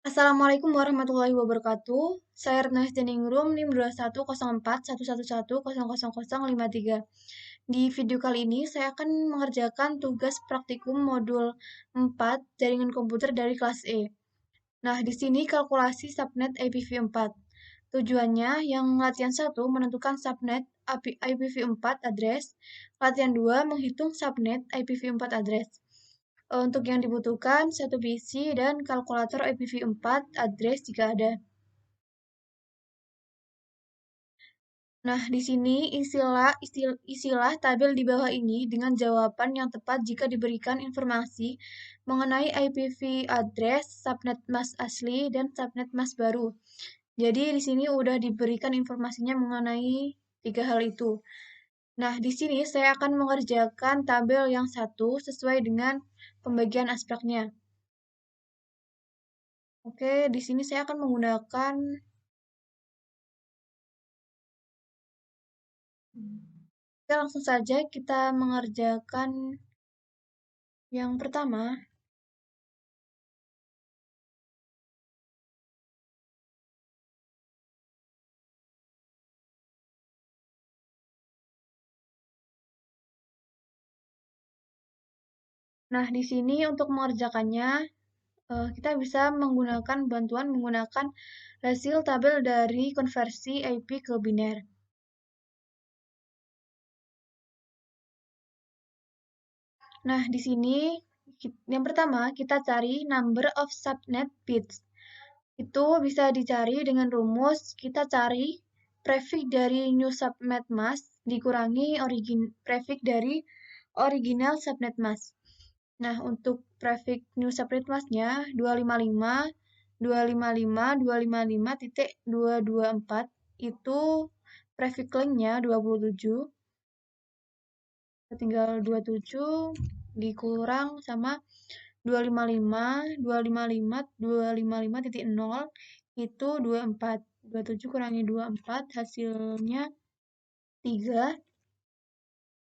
Assalamualaikum warahmatullahi wabarakatuh. Saya Ernest Ningrum, NIM 210411100053. Di video kali ini, saya akan mengerjakan tugas praktikum modul 4 jaringan komputer dari kelas E. Nah, di sini kalkulasi subnet IPv4. Tujuannya, yang latihan 1 menentukan subnet IPv4 address, latihan 2 menghitung subnet IPv4 address. Untuk yang dibutuhkan, satu PC dan kalkulator IPv4 address jika ada. Nah, di sini isilah tabel di bawah ini dengan jawaban yang tepat jika diberikan informasi mengenai IPv address, subnet mask asli, dan subnet mask baru. Jadi di sini udah diberikan informasinya mengenai tiga hal itu. Nah, di sini saya akan mengerjakan tabel yang satu sesuai dengan pembagian aspeknya. Oke, di sini saya akan menggunakan. Oke, langsung saja kita mengerjakan yang pertama. Nah, di sini untuk mengerjakannya, kita bisa menggunakan hasil tabel dari konversi IP ke biner. Nah, di sini yang pertama kita cari number of subnet bits. Itu bisa dicari dengan rumus kita cari prefix dari new subnet mask dikurangi prefix dari original subnet mask. Nah, untuk prefix new subnet mask-nya 255.255.254 itu prefix length-nya 27. Tinggal 27 dikurang sama 255.255.0 itu 24. 27 kurangi 24 hasilnya 3.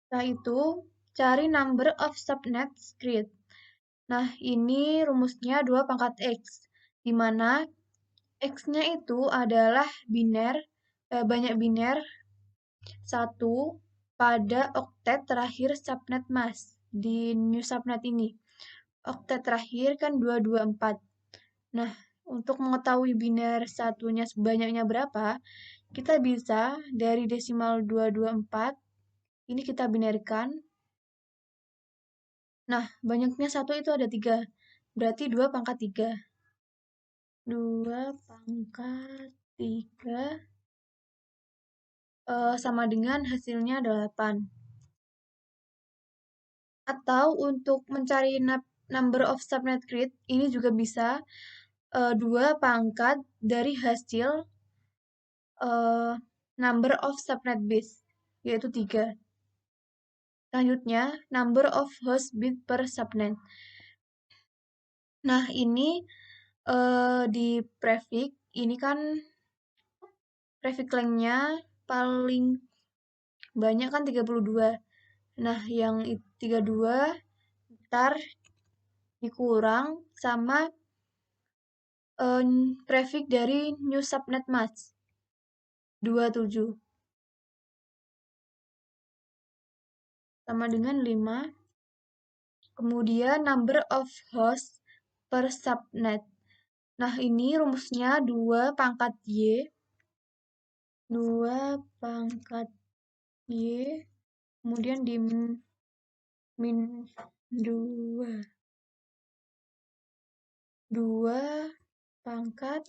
Setelah itu cari number of subnets create. Nah, ini rumusnya 2 pangkat X, di mana X-nya itu adalah banyak biner 1 pada oktet terakhir subnet mask di new subnet ini. Oktet terakhir kan 224. Nah, untuk mengetahui biner satunya sebanyaknya berapa, kita bisa dari desimal 224, ini kita binerkan. Nah, banyaknya satu itu ada 3, berarti 2 pangkat 3. 2 pangkat 3 sama dengan hasilnya 8. Atau untuk mencari number of subnet create, ini juga bisa 2 pangkat dari hasil number of subnet bits, yaitu 3. Selanjutnya, number of host bit per subnet. Nah, ini di prefix, ini kan prefix length-nya paling banyak kan 32. Nah, yang 32 ntar dikurang sama prefix dari new subnet mask 27 sama dengan 5. Kemudian number of host per subnet. Nah, ini rumusnya 2 pangkat Y. 2 pangkat Y. Kemudian di min 2. 2 pangkat.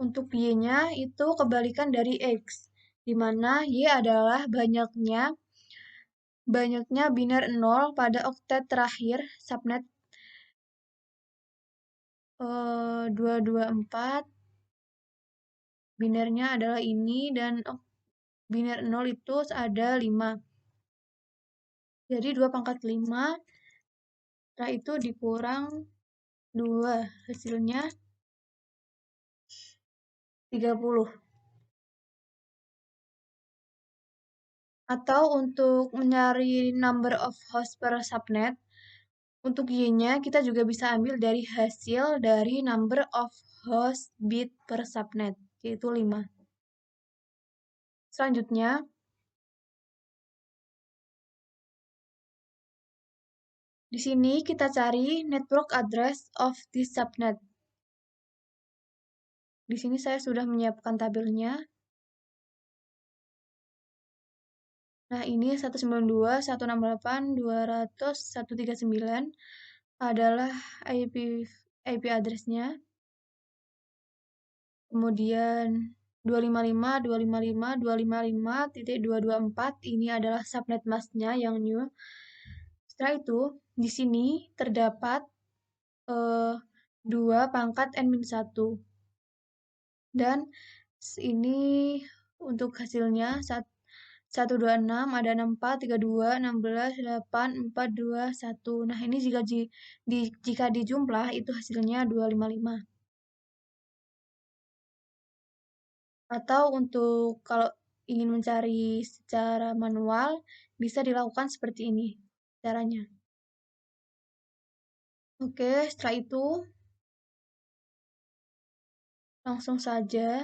Untuk Y-nya itu kebalikan dari X, di mana Y adalah banyaknya biner 0 pada oktet terakhir subnet 224. Binernya adalah ini dan biner 0 itu ada 5. Jadi 2 pangkat 5. Setelah itu dikurang 2. Hasilnya 30. Atau untuk mencari number of host per subnet, Untuk Y-nya kita juga bisa ambil dari hasil dari number of host bit per subnet, yaitu 5. Selanjutnya, di sini kita cari network address of this subnet. Di sini saya sudah menyiapkan tabelnya. Nah, ini 192.168.200.139 adalah IP address-nya. Kemudian 255.255.255.224 ini adalah subnet mask-nya yang new. Setelah itu, di sini terdapat 2 pangkat n-1. Dan ini untuk hasilnya 126, ada 64, 32, 16, 8, 4, 2, 1. Nah, ini jika dijumlah itu hasilnya 255. Atau untuk kalau ingin mencari secara manual, bisa dilakukan seperti ini caranya. Oke, setelah itu langsung saja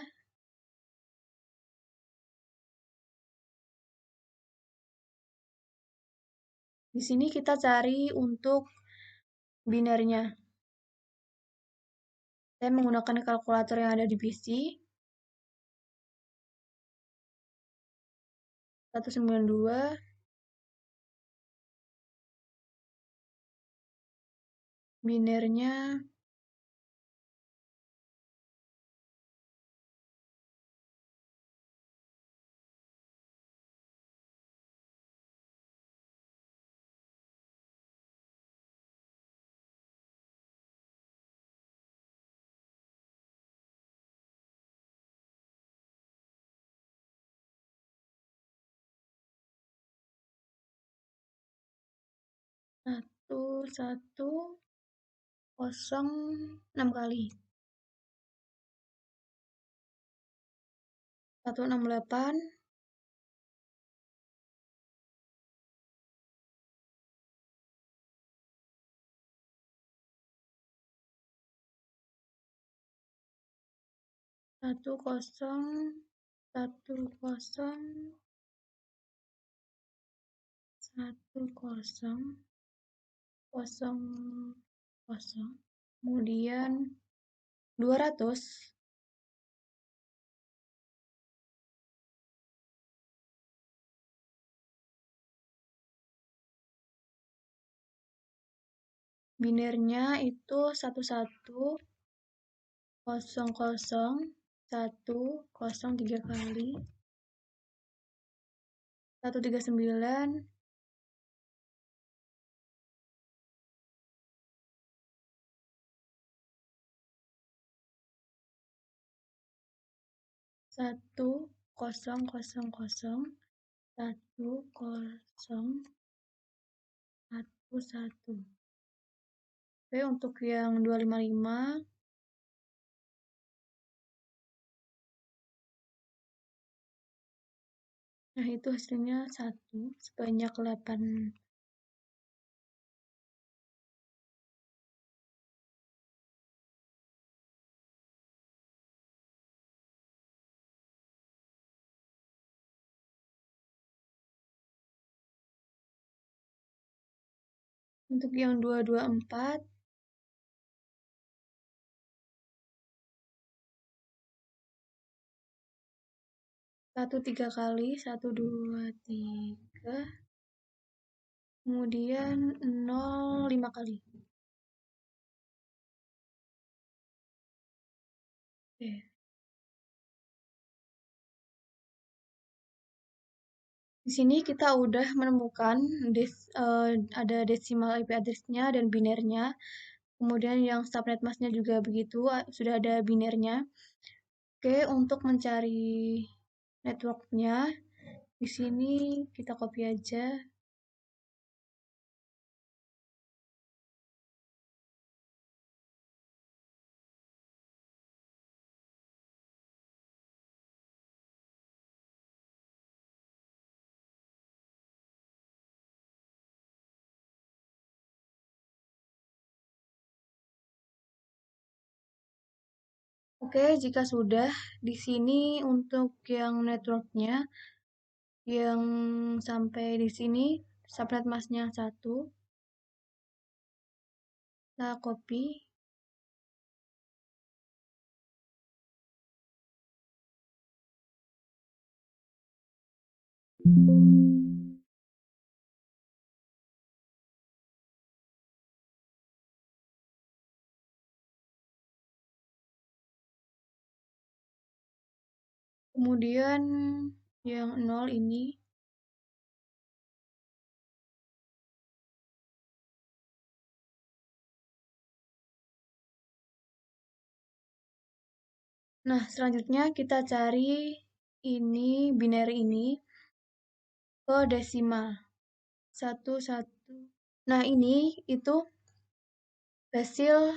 di sini kita cari untuk binernya. Saya menggunakan kalkulator yang ada di PC. 192 binernya 6 kali. 168 10 10 kemudian 200 binernya itu 1100103 kali 139 100011. Oke, untuk yang 255 nah itu hasilnya 1 sebanyak 8. Untuk yang 224 3 kali 123 kemudian 05 kali. Oke. Di sini kita udah menemukan ada decimal IP address-nya dan binernya. Kemudian yang subnet mask-nya juga begitu, sudah ada binernya. Oke, untuk mencari network-nya, di sini kita copy aja. Oke, jika sudah, di sini untuk yang networknya, yang sampai di sini, subnet masknya 1, kita copy, kemudian yang 0 ini, nah selanjutnya kita cari ini, binary ini, ke desimal, 1, 1. Nah ini itu hasil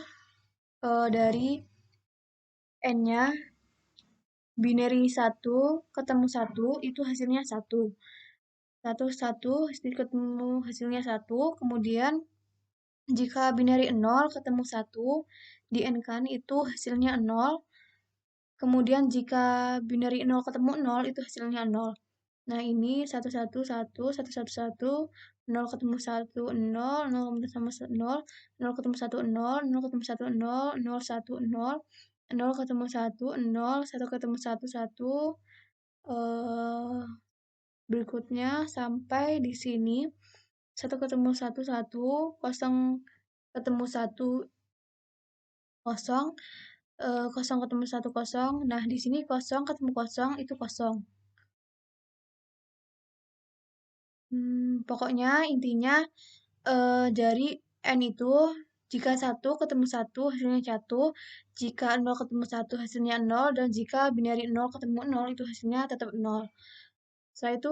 dari n-nya, binary 1 ketemu 1, itu hasilnya 1. 1, 1, ketemu hasilnya 1, kemudian jika binary 0 ketemu 1, di n-kan itu hasilnya 0, kemudian jika binary 0 ketemu 0, itu hasilnya 0. Nah, ini 1, 1, 1, 1, 1, 1, 0 ketemu 1, 0, 0 ketemu 0, 0 ketemu 1, 0, 0 ketemu 1, 0, 0, 1, 0, 0 ketemu 1, 0, 1 ketemu 1, 1, berikutnya sampai di sini 1 ketemu 1, 1, 0 ketemu 1, 0, 0 ketemu 1, 0. Nah, di sini 0 ketemu 0 itu 0. Pokoknya intinya dari n itu jika 1 ketemu 1 hasilnya 1, jika 0 ketemu 1 hasilnya 0, dan jika binary 0 ketemu 0 itu hasilnya tetap 0. Setelah itu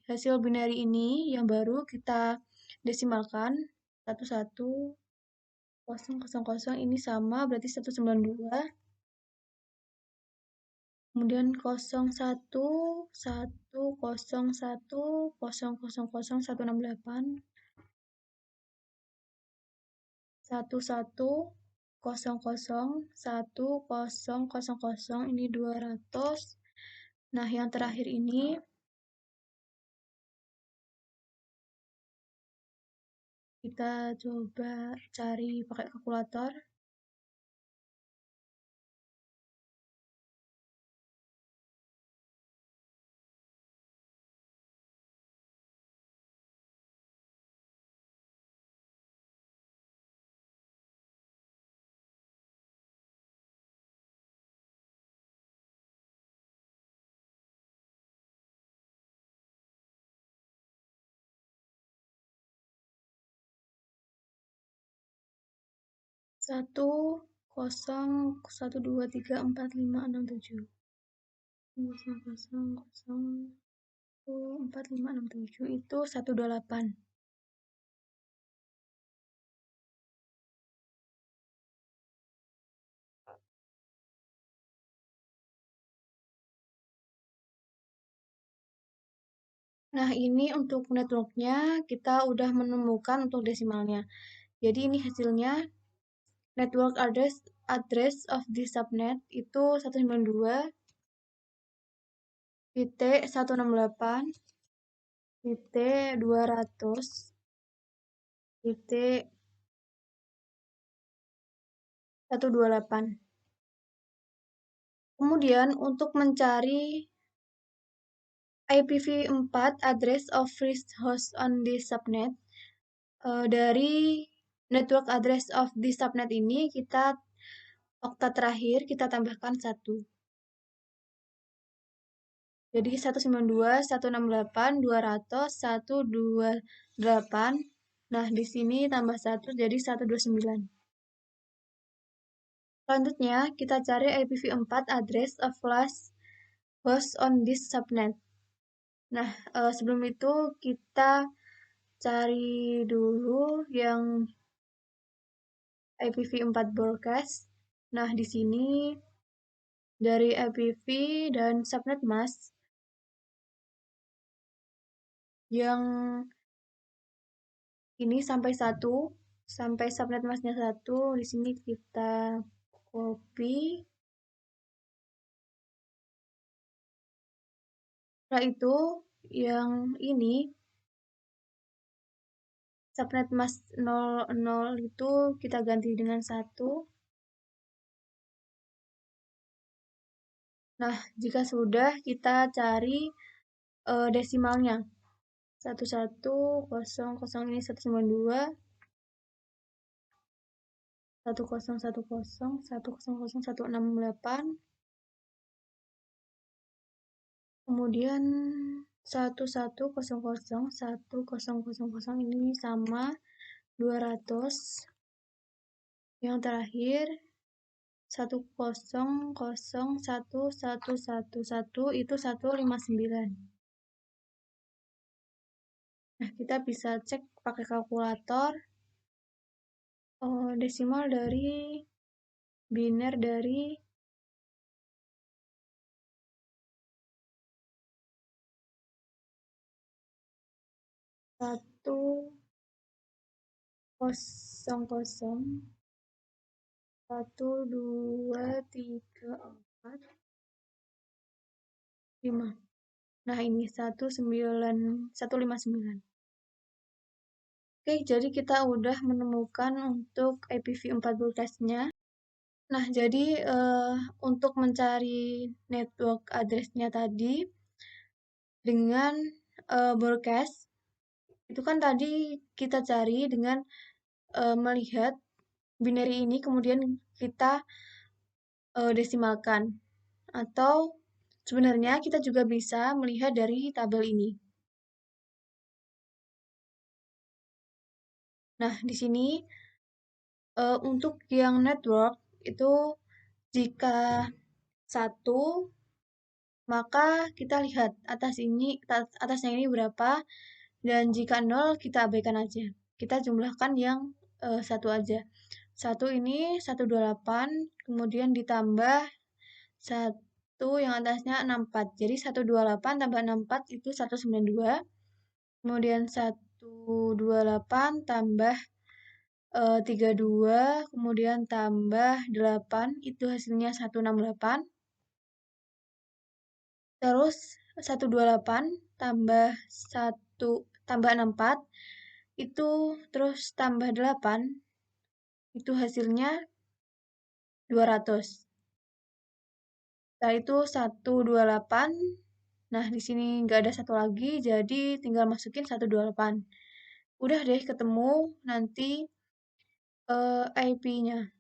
hasil binary ini yang baru kita desimalkan 1, 1, 0, 0, 0, ini sama berarti 192. Kemudian 01, 1, 01, 000, 168, 11, 00, 1000, ini 200. Nah, yang terakhir ini kita coba cari pakai kalkulator. Satu, 0, 1, 2, 3, 4, 5, 6, 7. 0, 0, 4, 5, 6, 7 itu 128. Nah, ini untuk networknya kita udah menemukan untuk desimalnya. Jadi ini hasilnya network address of the subnet itu 192, titik 168, titik 200, titik 128. Kemudian untuk mencari IPv4 address of first host on the subnet, dari network address of the subnet ini kita okta terakhir kita tambahkan 1. Jadi 192, 168, 200, 128. Nah, di sini tambah 1 jadi 129. Selanjutnya, kita cari IPv4 address of last host on this subnet. Nah, sebelum itu kita cari dulu yang IPv4 broadcast. Nah, di sini dari IPv dan subnet mask yang ini sampai 1, sampai subnet masknya 1, di sini kita copy, Setelah itu, yang ini, subnet mas 00 itu kita ganti dengan 1. Nah, jika sudah, kita cari desimalnya. 1100 ini 192, 1010, 100, 168, kemudian 1100, 1000 ini sama 200. Yang terakhir 1001111 itu 159. Nah, kita bisa cek pakai kalkulator desimal dari biner dari 100, 1, 2, 3, 4, 5. Nah, ini 159. Oke, jadi kita udah menemukan untuk IPv4 broadcast-nya. Nah, jadi untuk mencari network address-nya tadi dengan broadcast, itu kan tadi kita cari dengan melihat binary ini, kemudian kita desimalkan. Atau sebenarnya kita juga bisa melihat dari tabel ini. Nah, di sini untuk yang network itu jika 1, maka kita lihat atasnya ini berapa, dan jika 0 kita abaikan aja. Kita jumlahkan yang 1 aja. 1 ini 128, kemudian ditambah 1 yang atasnya 64. Jadi 128 tambah 64 itu 192. Kemudian 128 tambah 32, kemudian tambah 8, itu hasilnya 168. Terus 128 tambah 64, itu terus tambah 8, itu hasilnya 200. Setelah itu 128. Nah, di sini nggak ada 1 lagi, jadi tinggal masukin 128. Udah deh ketemu nanti IP-nya.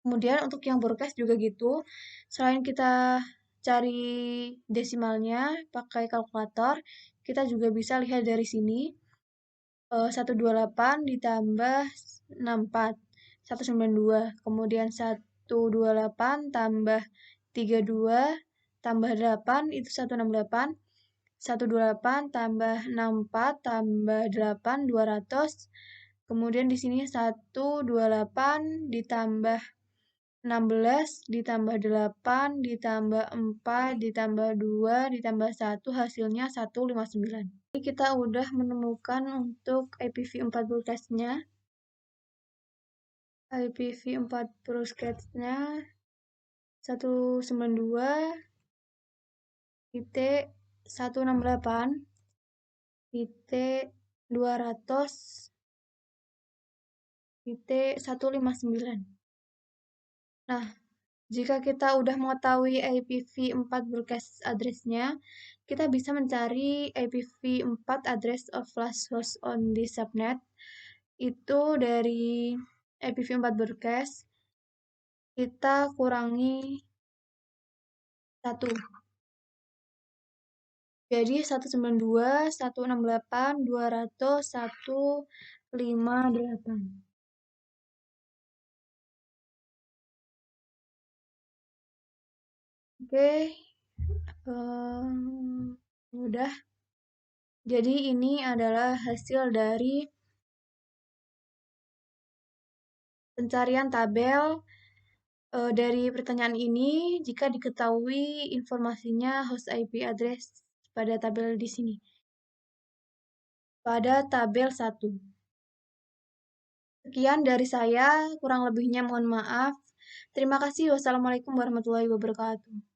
Kemudian untuk yang broadcast juga gitu. Selain kita cari desimalnya pakai kalkulator, kita juga bisa lihat dari sini. 128 ditambah 64, 192. Kemudian 128 tambah 32 tambah 8 itu 168. 128 tambah 64 tambah 8, 200. Kemudian di sini 128 ditambah 16 ditambah 8 ditambah 4 ditambah 2 ditambah 1 hasilnya 159. Jadi kita udah menemukan untuk IPv4 broadcast-nya. IPv4 broadcast-nya 192.168.200.159. Nah, jika kita udah mengetahui IPv4 broadcast address-nya, kita bisa mencari IPv4 address of last host on the subnet. Itu dari IPv4 broadcast, kita kurangi 1. Jadi 192.168.200.158. Oke, udah. Jadi ini adalah hasil dari pencarian tabel dari pertanyaan ini. Jika diketahui informasinya host IP address pada tabel di sini. Pada tabel 1. Sekian dari saya, kurang lebihnya mohon maaf. Terima kasih. Wassalamualaikum warahmatullahi wabarakatuh.